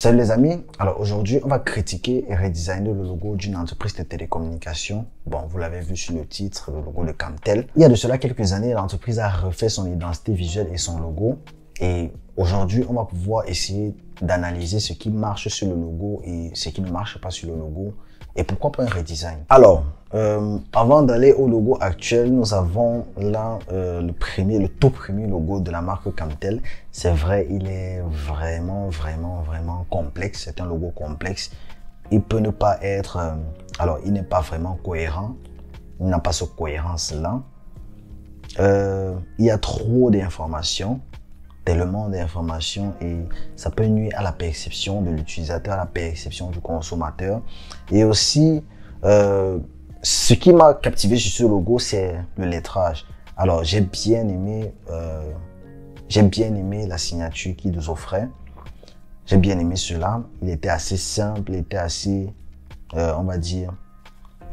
Salut les amis, alors aujourd'hui on va critiquer et redesigner le logo d'une entreprise de télécommunications. Bon, vous l'avez vu sur le titre, le logo de Camtel. Il y a de cela quelques années, l'entreprise a refait son identité visuelle et son logo. Et aujourd'hui, on va pouvoir essayer d'analyser ce qui marche sur le logo et ce qui ne marche pas sur le logo. Et pourquoi pas un redesign? Alors, avant d'aller au logo actuel, nous avons là le tout premier logo de la marque Camtel. C'est vrai, il est vraiment complexe. C'est un logo complexe. Il peut ne pas être... alors, il n'est pas vraiment cohérent. Il n'a pas cette cohérence-là. Il y a trop d'informations. Tellement d'informations et ça peut nuire à la perception de l'utilisateur, à la perception du consommateur. Et aussi, ce qui m'a captivé sur ce logo, c'est le lettrage. Alors, j'ai bien aimé la signature qu'il nous offrait. J'ai bien aimé cela. Il était assez simple, il était assez, on va dire,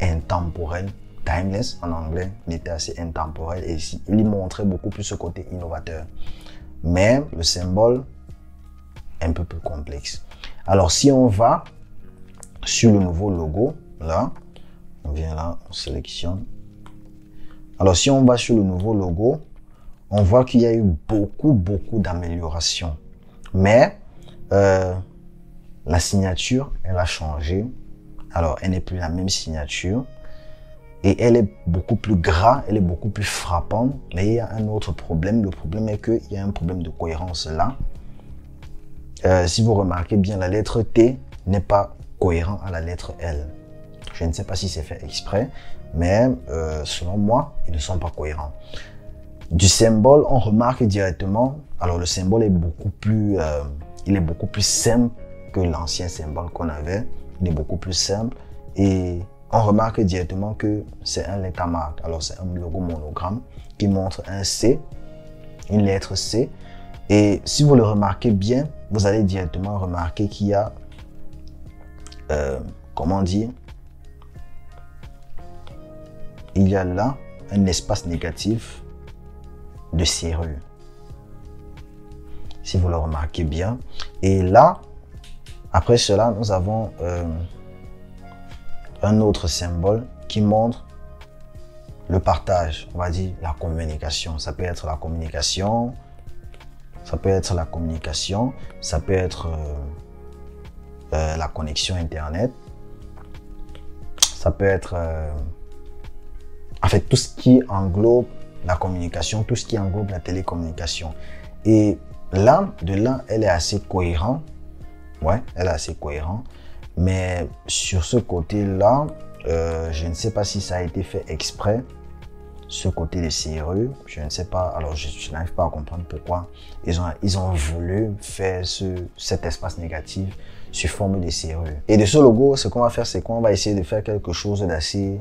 intemporel. Timeless en anglais. Il était assez intemporel et il montrait beaucoup plus ce côté innovateur. Mais le symbole est un peu plus complexe. Alors, si on va sur le nouveau logo, là, on vient là, on sélectionne. Alors, si on va sur le nouveau logo, on voit qu'il y a eu beaucoup d'améliorations. Mais la signature, elle a changé. Alors, elle n'est plus la même signature. Et elle est beaucoup plus gras, elle est beaucoup plus frappante. Mais il y a un autre problème. Le problème est qu'il y a un problème de cohérence là. Si vous remarquez bien, la lettre T n'est pas cohérente à la lettre L. Je ne sais pas si c'est fait exprès, mais selon moi, ils ne sont pas cohérents. Du symbole, on remarque directement. Alors le symbole est beaucoup plus simple que l'ancien symbole qu'on avait. Il est beaucoup plus simple et on remarque directement que c'est un lettermark. Alors, c'est un logo monogramme qui montre un C, une lettre C. Et si vous le remarquez bien, vous allez directement remarquer qu'il y a, comment dire, il y a là un espace négatif de serrure. Si vous le remarquez bien. Et là, après cela, nous avons un autre symbole qui montre le partage, on va dire la communication. Ça peut être la communication, ça peut être la communication, ça peut être la connexion Internet, ça peut être en fait tout ce qui englobe la communication, tout ce qui englobe la télécommunication. Et là, elle est assez cohérente. Ouais, elle est assez cohérente. Mais sur ce côté-là, je ne sais pas si ça a été fait exprès, ce côté de serrure, je ne sais pas. Alors, je n'arrive pas à comprendre pourquoi ils ont voulu faire cet espace négatif sous forme de serrure. Et de ce logo, ce qu'on va faire, c'est qu'on va essayer de faire quelque chose d'assez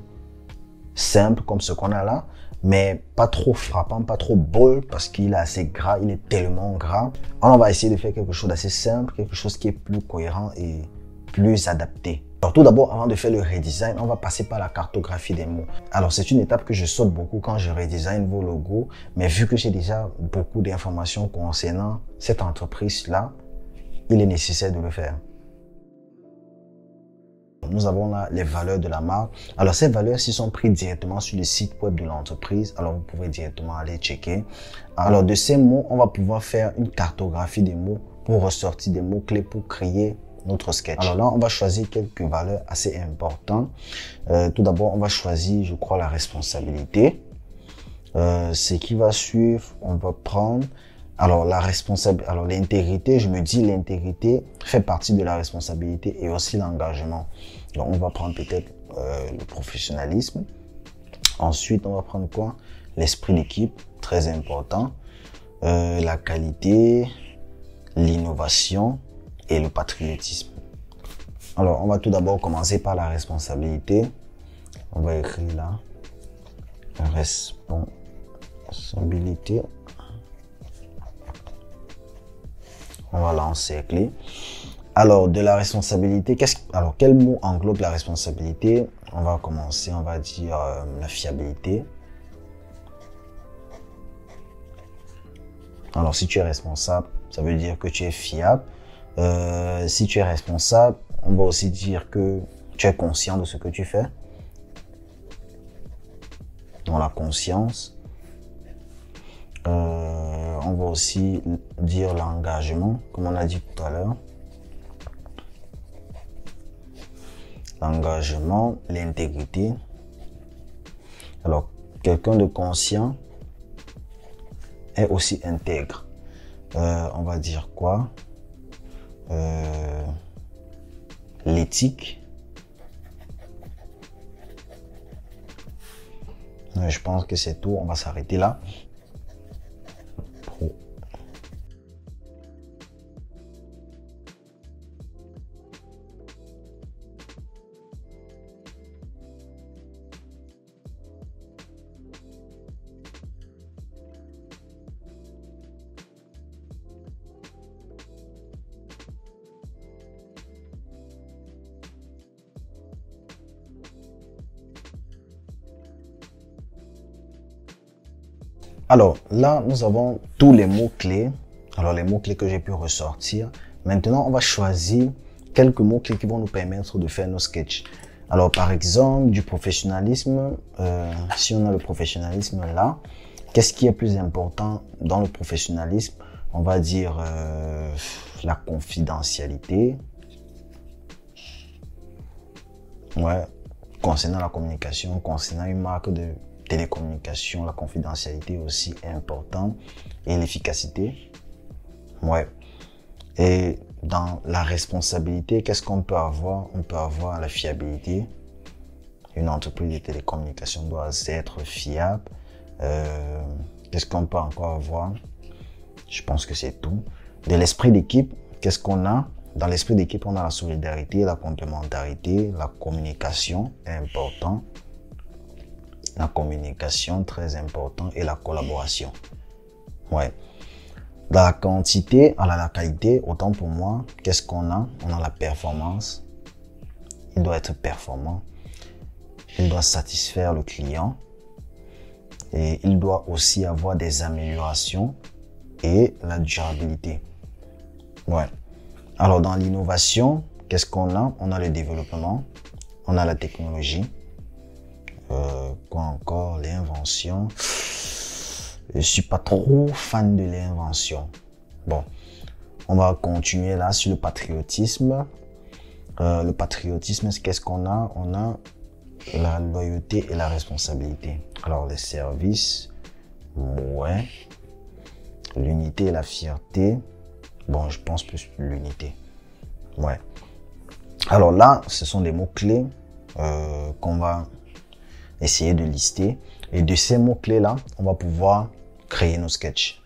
simple comme ce qu'on a là, mais pas trop frappant, pas trop bold parce qu'il est assez gras, il est tellement gras. Alors, on va essayer de faire quelque chose d'assez simple, quelque chose qui est plus cohérent et plus adapté. Alors tout d'abord, avant de faire le redesign, on va passer par la cartographie des mots. Alors c'est une étape que je saute beaucoup quand je redesign vos logos, mais vu que j'ai déjà beaucoup d'informations concernant cette entreprise-là, il est nécessaire de le faire. Nous avons là les valeurs de la marque. Alors ces valeurs, s'ils sont prises directement sur le site web de l'entreprise, alors vous pouvez directement aller checker. Alors de ces mots, on va pouvoir faire une cartographie des mots pour ressortir des mots-clés pour créer notre sketch. Alors là, on va choisir quelques valeurs assez importantes. Tout d'abord, on va choisir, je crois, la responsabilité. Ce qui va suivre, on va prendre alors la responsabilité. Alors l'intégrité, je me dis l'intégrité fait partie de la responsabilité et aussi l'engagement. Donc on va prendre peut-être le professionnalisme. Ensuite, on va prendre quoi? L'esprit d'équipe, très important. La qualité, l'innovation et le patriotisme. Alors, on va tout d'abord commencer par la responsabilité. On va écrire là. Responsabilité. On va l'encercler. Alors, de la responsabilité, alors, quel mot englobe la responsabilité? On va commencer, on va dire la fiabilité. Alors, si tu es responsable, ça veut dire que tu es fiable. Si tu es responsable, on va aussi dire que tu es conscient de ce que tu fais. Dans la conscience. On va aussi dire l'engagement, comme on a dit tout à l'heure. L'engagement, l'intégrité. Alors, quelqu'un de conscient est aussi intègre. On va dire quoi? L'éthique. Je pense que c'est tout. On va s'arrêter là. Alors là, nous avons tous les mots-clés. Alors les mots-clés que j'ai pu ressortir. Maintenant, on va choisir quelques mots-clés qui vont nous permettre de faire nos sketchs. Alors par exemple, du professionnalisme. Si on a le professionnalisme là, qu'est-ce qui est plus important dans le professionnalisme? On va dire la confidentialité. Ouais, concernant la communication, concernant une marque de télécommunication, la confidentialité aussi est importante et l'efficacité. Ouais. Et dans la responsabilité, qu'est-ce qu'on peut avoir? On peut avoir la fiabilité. Une entreprise de télécommunication doit être fiable. Qu'est-ce qu'on peut encore avoir? Je pense que c'est tout. De l'esprit d'équipe, qu'est-ce qu'on a? Dans l'esprit d'équipe, on a la solidarité, la complémentarité, la communication est important. La communication, très important, et la collaboration. Ouais. Dans la quantité, à la qualité, autant pour moi, qu'est-ce qu'on a? On a la performance. Il doit être performant. Il doit satisfaire le client. Et il doit aussi avoir des améliorations et la durabilité. Ouais. Alors, dans l'innovation, qu'est-ce qu'on a? On a le développement, on a la technologie. Quoi encore? L'invention. Je suis pas trop fan de l'invention. Bon, on va continuer là sur le patriotisme. Le patriotisme, qu'est-ce qu'on a? On a la loyauté et la responsabilité. Alors, les services, ouais. L'unité et la fierté. Bon, je pense plus l'unité. Ouais. Alors là, ce sont des mots-clés qu'on va essayer de lister. Et de ces mots-clés-là, on va pouvoir créer nos sketchs.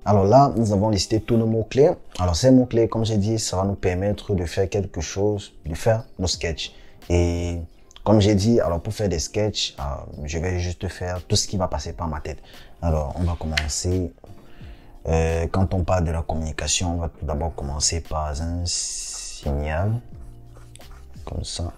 Alors là, nous avons listé tous nos mots-clés. Alors ces mots-clés, comme j'ai dit, ça va nous permettre de faire quelque chose, de faire nos sketchs. Et comme j'ai dit, alors pour faire des sketchs, je vais juste faire tout ce qui va passer par ma tête. Alors on va commencer. Quand on parle de la communication, on va tout d'abord commencer par un signal. Comme ça.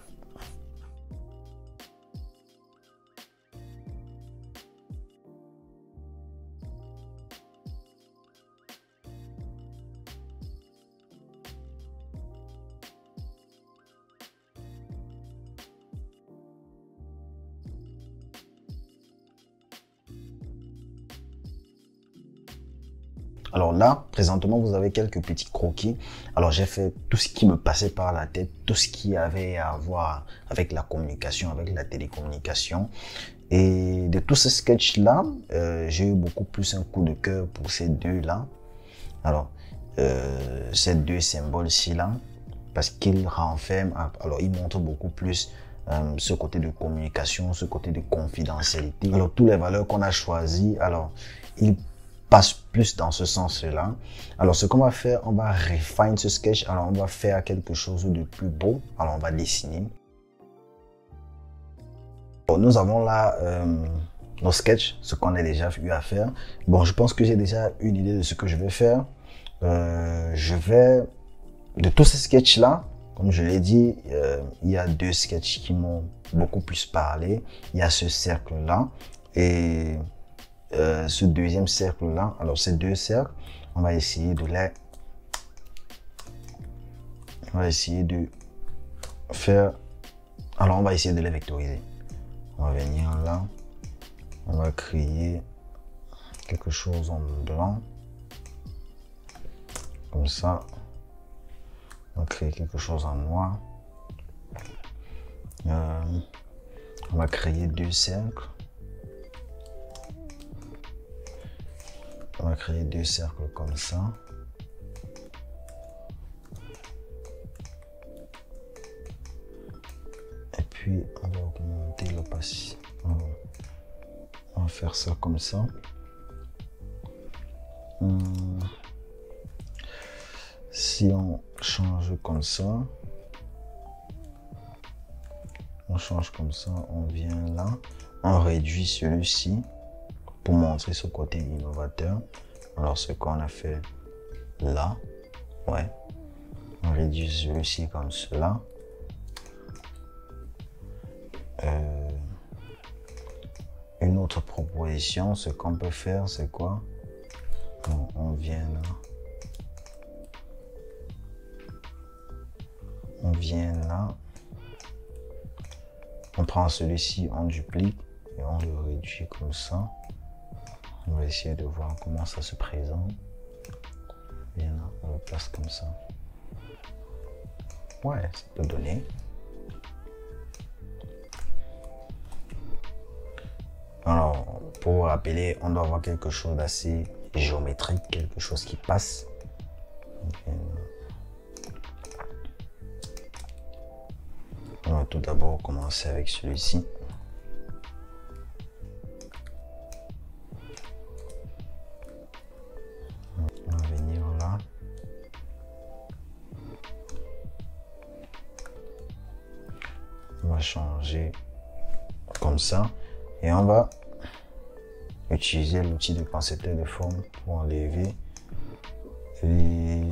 Alors là, présentement, vous avez quelques petits croquis. Alors j'ai fait tout ce qui me passait par la tête, tout ce qui avait à voir avec la communication, avec la télécommunication. Et de tous ces sketchs-là, j'ai eu beaucoup plus un coup de cœur pour ces deux-là. Alors, ces deux symboles-ci là, parce qu'ils renferment, alors ils montrent beaucoup plus ce côté de communication, ce côté de confidentialité. Alors, toutes les valeurs qu'on a choisies, alors, ils passe plus dans ce sens-là. Alors, ce qu'on va faire, on va refine ce sketch. Alors, on va faire quelque chose de plus beau. Alors, on va dessiner. Bon, nous avons là nos sketchs, ce qu'on a déjà eu à faire. Bon, je pense que j'ai déjà une idée de ce que je vais faire. De tous ces sketchs-là, comme je l'ai dit, il y a deux sketchs qui m'ont beaucoup plus parlé. Il y a ce cercle-là et ce deuxième cercle là. Alors ces deux cercles, On va essayer de les... On va essayer de faire... Alors, on va essayer de les vectoriser. On va venir là. On va créer quelque chose en blanc. Comme ça. On va créer quelque chose en noir. On va créer 2 cercles. On va créer 2 cercles comme ça. Et puis, on va augmenter l'opacité. On va faire ça comme ça. Si on change comme ça, on change comme ça, on vient là, on réduit celui-ci pour montrer ce côté innovateur. Alors ce qu'on a fait là, ouais, on réduit celui-ci comme cela. Une autre proposition, ce qu'on peut faire, c'est quoi? On vient là. On vient là. On prend celui-ci, on duplique et on le réduit comme ça. On va essayer de voir comment ça se présente. Bien là, on le place comme ça. Ouais, ça peut donner. Alors, pour vous rappeler, on doit avoir quelque chose d'assez géométrique, quelque chose qui passe. On va tout d'abord commencer avec celui-ci. On va venir là. On va changer comme ça. Et on va utiliser l'outil de concepteur de forme pour enlever. Et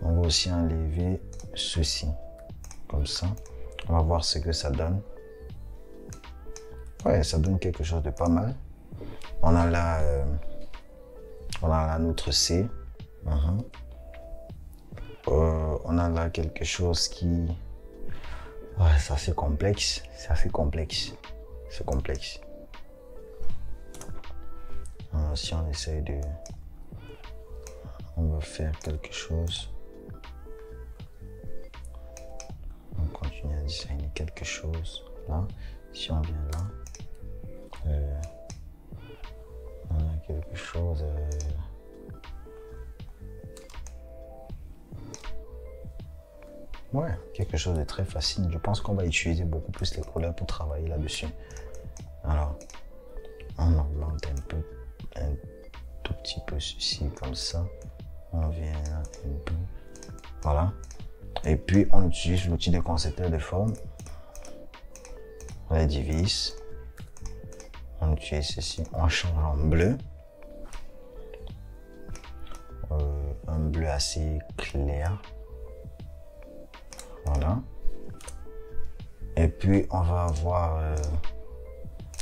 on va aussi enlever ceci. Comme ça. On va voir ce que ça donne. Ouais, ça donne quelque chose de pas mal. On a là, notre C. On a là quelque chose qui... Ouais, c'est assez complexe. C'est assez complexe. C'est complexe. Alors, si on essaye de... On va faire quelque chose. On continue à designer quelque chose là. Si on vient là, on a quelque chose. Ouais, quelque chose de très facile. Je pense qu'on va utiliser beaucoup plus les couleurs pour travailler là-dessus. Alors, on augmente un tout petit peu ceci comme ça. On vient là un peu. Voilà. Et puis, on utilise l'outil de concepteur de forme. On les divise. On utilise ceci. On change en bleu. Un bleu assez clair. Voilà. Et puis, on va avoir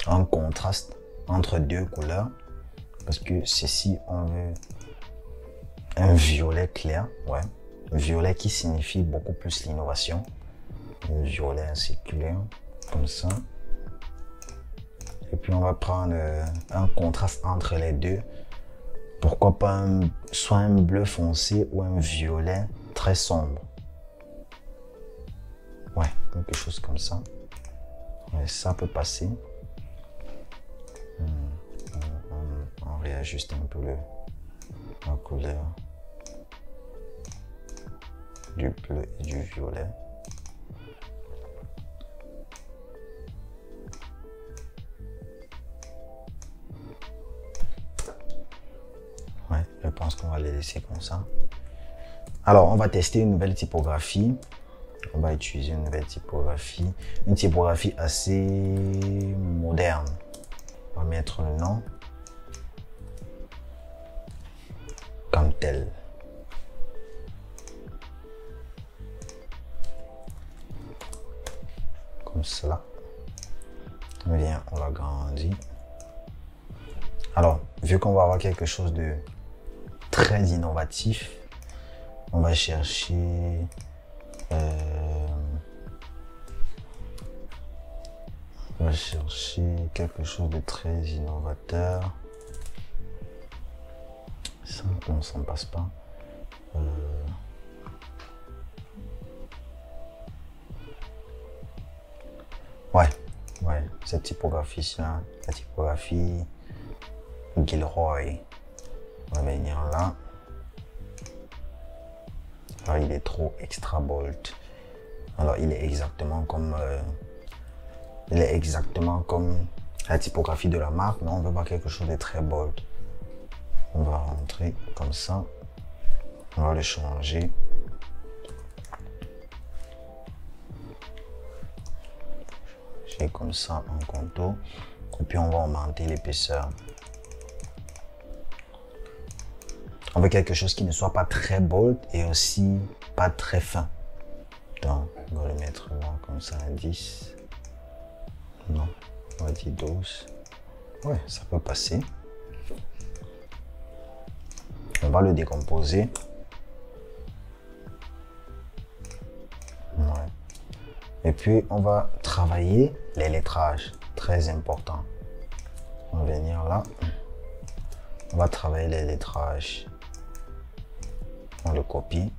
un contraste entre 2 couleurs. Parce que ceci, on veut un violet clair. Ouais. Violet qui signifie beaucoup plus l'innovation. Un violet assez clair, comme ça. Et puis on va prendre un contraste entre les deux. Pourquoi pas soit un bleu foncé ou un violet très sombre. Ouais, quelque chose comme ça. Ouais, ça peut passer. On réajuste un peu la couleur du bleu et du violet. Ouais, je pense qu'on va les laisser comme ça. Alors, on va tester une nouvelle typographie. On va utiliser une nouvelle typographie. Une typographie assez moderne. On va mettre le nom comme tel. Comme cela. Bien, on l'agrandit. Alors, vu qu'on va avoir quelque chose de très innovatif. On va chercher quelque chose de très innovateur. Ça, on s'en passe pas. Ouais, cette typographie-là, la typographie Gilroy. On va venir là. Alors, il est trop extra bold. Alors, il est exactement comme la typographie de la marque, mais on veut pas quelque chose de très bold. On va rentrer comme ça. On va le changer. J'ai comme ça en contour. Et puis on va augmenter l'épaisseur. On veut quelque chose qui ne soit pas très bold et aussi pas très fin. Donc, on va le mettre là comme ça à 10. Non, on va dire 12. Ouais, ça peut passer. On va le décomposer. Ouais. Et puis, on va travailler les lettrages. Très important. On va venir là. On va travailler les lettrages. On le copie.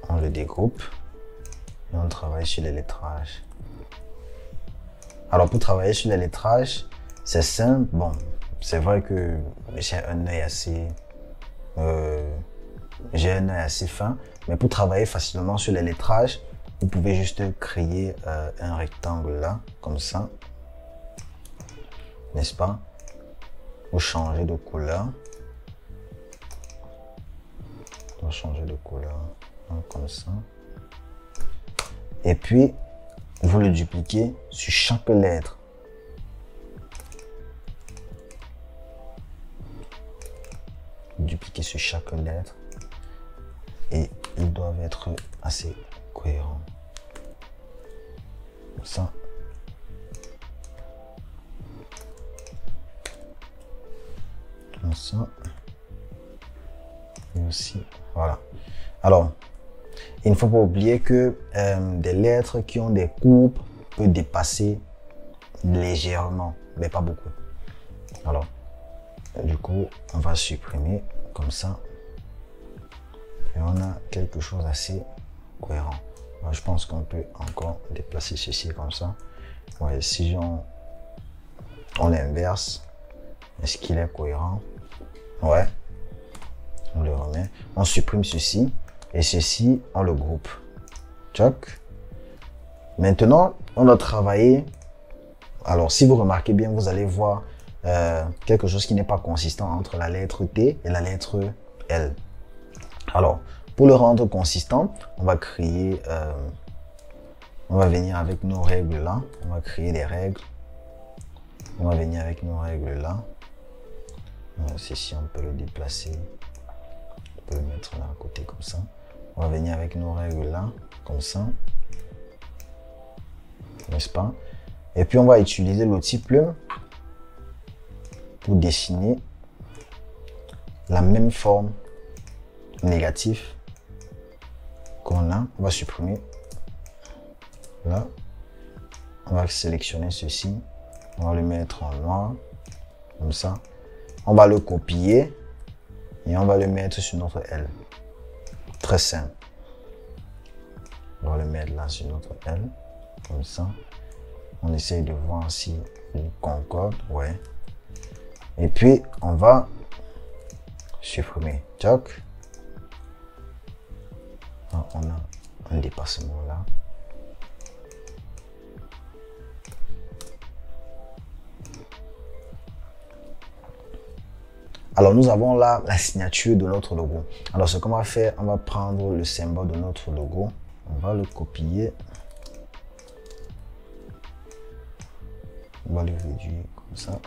On le dégroupe. Et on travaille sur les lettrages. Alors, pour travailler sur les lettrages, c'est simple. Bon, c'est vrai que j'ai un œil assez fin, mais pour travailler facilement sur les lettrages, vous pouvez juste créer un rectangle là, comme ça, n'est-ce pas? Vous changez de couleur. On va changer de couleur, hein, comme ça. Et puis, vous le dupliquez sur chaque lettre. Dupliquer sur chaque lettre. Et ils doivent être assez cohérents. Comme ça. Comme ça. Et aussi, voilà. Alors, il ne faut pas oublier que des lettres qui ont des coupes peuvent dépasser légèrement, mais pas beaucoup. Alors, du coup, on va supprimer comme ça. Et on a quelque chose d'assez cohérent. Alors, je pense qu'on peut encore déplacer ceci comme ça. Ouais, si on l'inverse, est-ce qu'il est cohérent? Ouais. On le remet. On supprime ceci. Et ceci, on le groupe. Tchoc. Maintenant, on a travaillé. Alors, si vous remarquez bien, vous allez voir quelque chose qui n'est pas consistant entre la lettre T et la lettre L. Alors, pour le rendre consistant, on va créer, on va venir avec nos règles là. On va créer des règles. On va venir avec nos règles là. Ceci, on peut le déplacer. On peut le mettre là à côté comme ça. On va venir avec nos règles là, comme ça. N'est-ce pas? Et puis on va utiliser l'outil plume pour dessiner la même forme négative qu'on a. On va supprimer là. On va sélectionner ceci. On va le mettre en noir, comme ça. On va le copier et on va le mettre sur notre L. Très simple. On va le mettre là sur notre L, comme ça. On essaye de voir si il concorde, ouais. Et puis, on va supprimer. Tchoc. On a un dépassement là. Alors, nous avons là la signature de notre logo. Alors, ce qu'on va faire, on va prendre le symbole de notre logo. On va le copier. On va le réduire comme ça.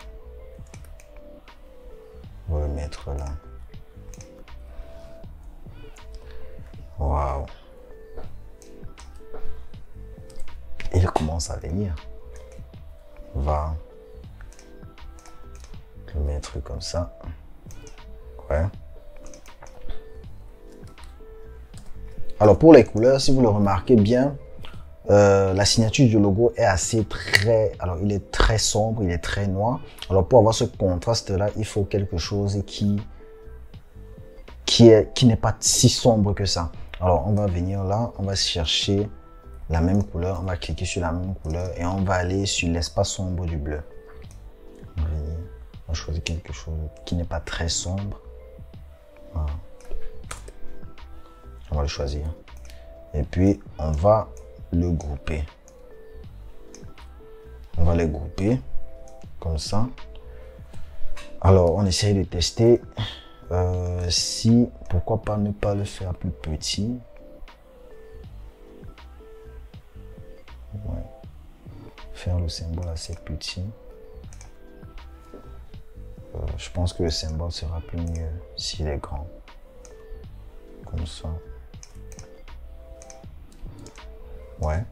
On va le mettre là. Waouh. Il commence à venir. On va le mettre comme ça. Ouais. Alors pour les couleurs, si vous le remarquez bien, la signature du logo est assez alors il est très sombre, il est très noir. Alors pour avoir ce contraste là, il faut quelque chose qui n'est pas si sombre que ça. Alors on va venir là, on va chercher la même couleur, on va cliquer sur la même couleur et on va aller sur l'espace sombre du bleu. On va choisir quelque chose qui n'est pas très sombre. Voilà. On va le choisir. Et puis, on va le grouper. On va les grouper comme ça. Alors, on essaye de tester si, pourquoi pas ne pas le faire plus petit. Ouais. Faire le symbole assez petit. Je pense que le symbole sera plus mieux s'il est grand. Comme ça. Ouais.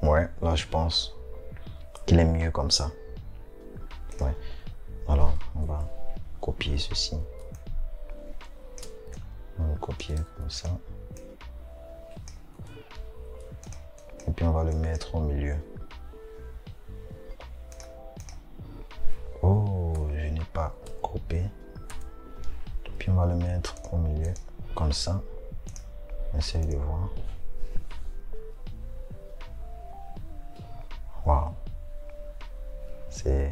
Ouais, là je pense qu'il est mieux comme ça. Ouais. Alors, on va copier ceci. On va le copier comme ça. Et puis on va le mettre au milieu. Oh, je n'ai pas groupé. Puis on va le mettre au milieu, comme ça. Essaye de voir. Waouh. C'est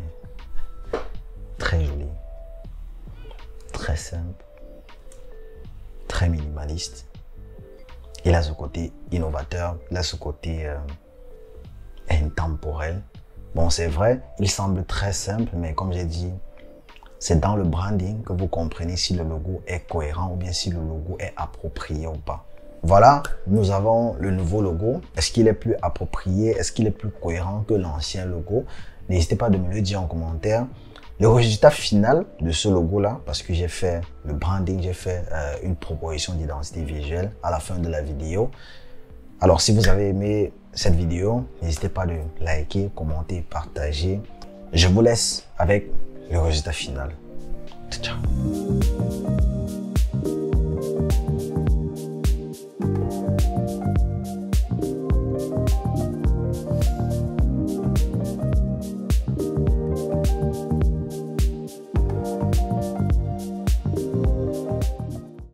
très joli. Très simple. Très minimaliste. Il a ce côté innovateur. Il a ce côté intemporel. Bon, c'est vrai, il semble très simple, mais comme j'ai dit, c'est dans le branding que vous comprenez si le logo est cohérent ou bien si le logo est approprié ou pas. Voilà, nous avons le nouveau logo. Est-ce qu'il est plus approprié? Est-ce qu'il est plus cohérent que l'ancien logo? N'hésitez pas à me le dire en commentaire. Le résultat final de ce logo-là, parce que j'ai fait le branding, j'ai fait une proposition d'identité visuelle à la fin de la vidéo. Alors, si vous avez aimé cette vidéo, n'hésitez pas à liker, commenter, partager. Je vous laisse avec le résultat final. Ciao.